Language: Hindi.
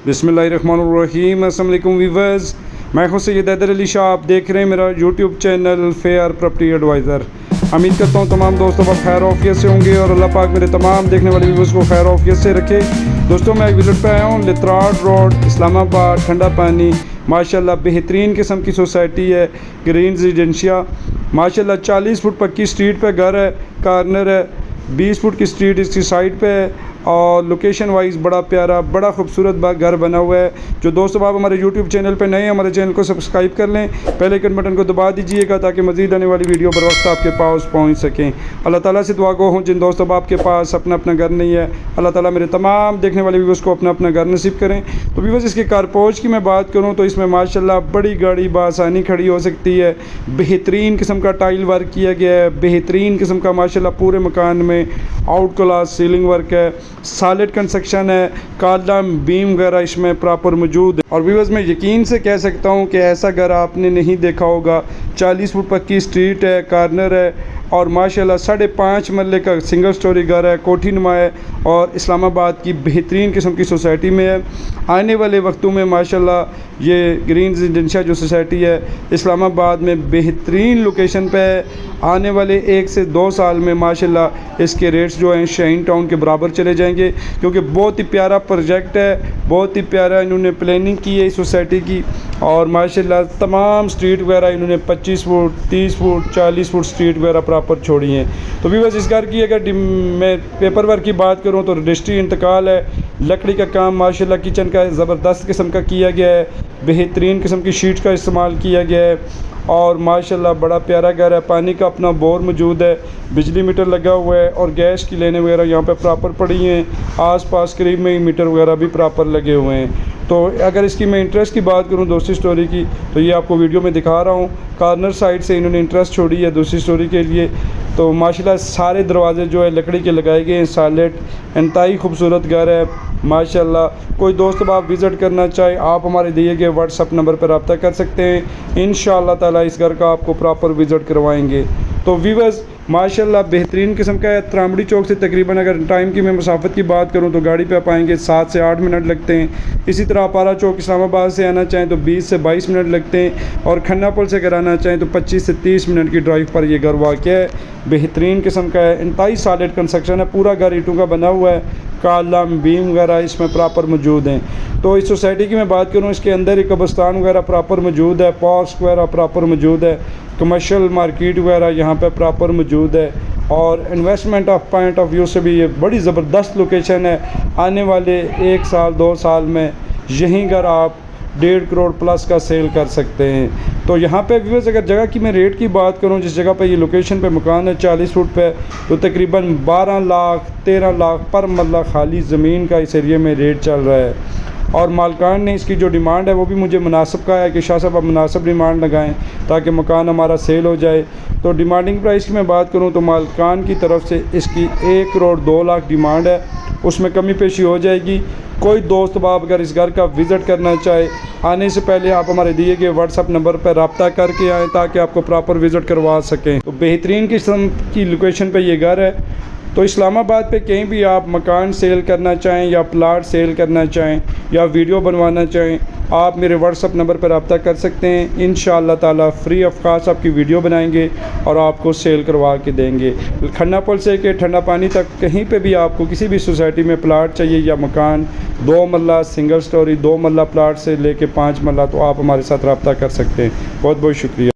बिस्मिल्लाहिर्रहमानिर्रहीम। अस्सलाम वालेकुम व्यूअर्स, मैं हूं सैयद हैदर अली शाह। आप देख रहे हैं मेरा YouTube channel fair property advisor. उम्मीद करता हूं तमाम दोस्तों का खैर ऑफियत से होंगे और अल्लाह पाक मेरे तमाम देखने वाले व्यूअर्स को खैर ऑफियत से रखे। दोस्तों, मैं एक विज़िट पे आया हूं लित्राड रोड, इस्लामाबाद, ठंडा पानी। माशाल्लाह बेहतरीन किस्म की सोसाइटी है, ग्रीन रेजिडेंशिया। माशाल्लाह 40 फुट पक्की स्ट्रीट पे घर है, कॉर्नर है, 20 फुट की स्ट्रीट इसकी साइड पे है और लोकेशन वाइज बड़ा प्यारा बड़ा खूबसूरत घर बना हुआ है। जो दोस्तों आप हमारे यूट्यूब चैनल पे नए हैं, हमारे चैनल को सब्सक्राइब कर लें, पहले के बटन को दबा दीजिएगा ताकि मज़ीद आने वाली वीडियो बर वक्त आपके पास पहुंच सकें। अल्लाह ताला से दुआ गो हूँ जिन दोस्तों आपके पास अपना अपना घर नहीं है, अल्लाह ताला मेरे तमाम देखने वाले व्यूअर्स को अपना अपना घर नसीब करें। तो व्यूअर्स, इसके कारपोच की मैं बात करूँ तो इसमें माशाल्लाह बड़ी गाड़ी बआसानी खड़ी हो सकती है। बेहतरीन किस्म का टाइल वर्क किया गया है, बेहतरीन किस्म का माशाल्लाह पूरे मकान में आउट क्लास सीलिंग वर्क है, सॉलिड कंस्ट्रक्शन है, कॉलम बीम वगैरह इसमें प्रॉपर मौजूद है। और व्यूअर्स, मैं यकीन से कह सकता हूँ कि ऐसा घर आपने नहीं देखा होगा। 40 फुट पक्की स्ट्रीट है, कॉर्नर है और माशाल्लाह 5.5 मरले का सिंगल स्टोरी घर है, कोठी नुमा है और इस्लामाबाद की बेहतरीन किस्म की सोसाइटी में है। आने वाले वक्तों में माशाल्लाह ये ग्रीन रेजिडेंशिया जो सोसाइटी है इस्लामाबाद में बेहतरीन लोकेशन पे है। आने वाले 1 से 2 साल में माशाल्लाह इसके रेट्स जो हैं शाइन टाउन के बराबर चले जाएंगे, क्योंकि बहुत ही प्यारा प्रोजेक्ट है, बहुत ही प्यारा इन्होंने प्लानिंग की है इस सोसाइटी की। और माशाल्लाह तमाम स्ट्रीट वगैरह इन्होंने 25 फुट 30 फुट 40 फुट स्ट्रीट वगैरह प्रॉपर छोड़ी हैं। तो भी बस इस घर की अगर मैं पेपर वर्क की बात करूँ तो रजिस्ट्री इंतकाल है, लकड़ी का काम माशाल्लाह किचन का ज़बरदस्त किस्म का किया गया है, बेहतरीन किस्म की शीट का इस्तेमाल किया गया है और माशाल्लाह बड़ा प्यारा घर है। पानी का अपना बोर मौजूद है, बिजली मीटर लगा हुआ है और गैस की लेने वगैरह यहाँ पे प्रॉपर पड़ी हैं। आसपास करीब में ही मीटर वगैरह भी प्रॉपर लगे हुए हैं। तो अगर इसकी मैं इंटरेस्ट की बात करूँ दूसरी स्टोरी की, तो ये आपको वीडियो में दिखा रहा हूँ। कॉर्नर साइड से इन्होंने इंटरेस्ट छोड़ी है दूसरी स्टोरी के लिए। तो माशाल्लाह सारे दरवाजे जो है लकड़ी के लगाए गए हैं, सॉलिड इंतहाई खूबसूरत घर है माशाल्लाह। कोई दोस्त आप विज़िट करना चाहे आप हमारे दिए गए व्हाट्सअप नंबर पर रब्ता कर सकते हैं। इंशाअल्लाह ताला इस घर का आपको प्रॉपर विज़िट करवाएंगे। तो व्यूअर्स, माशाल्लाह बेहतरीन किस्म का है। त्रामड़ी चौक से तकरीबन अगर टाइम की मैं मुसाफत की बात करूं तो गाड़ी पे आप आएँगे 7 से 8 मिनट लगते हैं। इसी तरह अपारा चौक इस्लामाबाद से आना चाहें तो 20 से 22 मिनट लगते हैं और खन्ना पुल से अगर आना चाहें तो 25 से 30 मिनट की ड्राइव पर यह घर वाक़ है। बेहतरीन किस्म का है, इंतहाई सॉलिड कंस्ट्रक्शन है, पूरा घर ईंटों का बना हुआ है, कॉलम बीम वगैरह इसमें प्रॉपर मौजूद हैं। तो इस सोसाइटी की मैं बात करूँ, इसके अंदर ही कब्रिस्तान वगैरह प्रॉपर मौजूद है, पार्क्स वगैरह प्रॉपर मौजूद है, कमर्शियल मार्केट वगैरह यहाँ पे प्रॉपर मौजूद है और investment of point of view से भी ये बड़ी ज़बरदस्त लोकेशन है। आने वाले 1 साल 2 साल में यहीं घर आप 1.5 करोड़ प्लस का सेल कर सकते हैं। तो यहाँ पे व्यूअर्स, अगर जगह की मैं रेट की बात करूँ, जिस जगह पे ये लोकेशन पे मकान है 40 फुट पे, तो तकरीबन 12 लाख 13 लाख पर मरला खाली ज़मीन का इस एरिए में रेट चल रहा है। और मालकान ने इसकी जो डिमांड है वो भी मुझे मुनासिब कहा है कि शाह साहब आप मुनासिब डिमांड लगाएं ताकि मकान हमारा सेल हो जाए। तो डिमांडिंग प्राइस की मैं बात करूं तो मालकान की तरफ से इसकी 1 करोड़ 2 लाख डिमांड है, उसमें कमी पेशी हो जाएगी। कोई दोस्त बाप अगर इस घर का विज़िट करना चाहे, आने से पहले आप हमारे दिए गए व्हाट्सअप नंबर पर रब्ता करके आएँ ताकि आपको प्रॉपर विज़िट करवा सकें। तो बेहतरीन किस्म की लोकेशन पर यह घर है। तो इस्लामाबाद पे कहीं भी आप मकान सेल करना चाहें या प्लाट सेल करना चाहें या वीडियो बनवाना चाहें, आप मेरे व्हाट्सअप नंबर पर रब्ता कर सकते हैं। इंशाअल्लाह ताला फ्री ऑफ कॉस्ट आपकी वीडियो बनाएंगे और आपको सेल करवा के देंगे। खन्ना पुल से के ठंडा पानी तक कहीं पे भी आपको किसी भी सोसाइटी में प्लाट चाहिए या मकान 2 मरला सिंगल स्टोरी 2 मरला प्लाट से लेके 5 मरला, तो आप हमारे साथ रब्ता कर सकते हैं। बहुत बहुत शुक्रिया।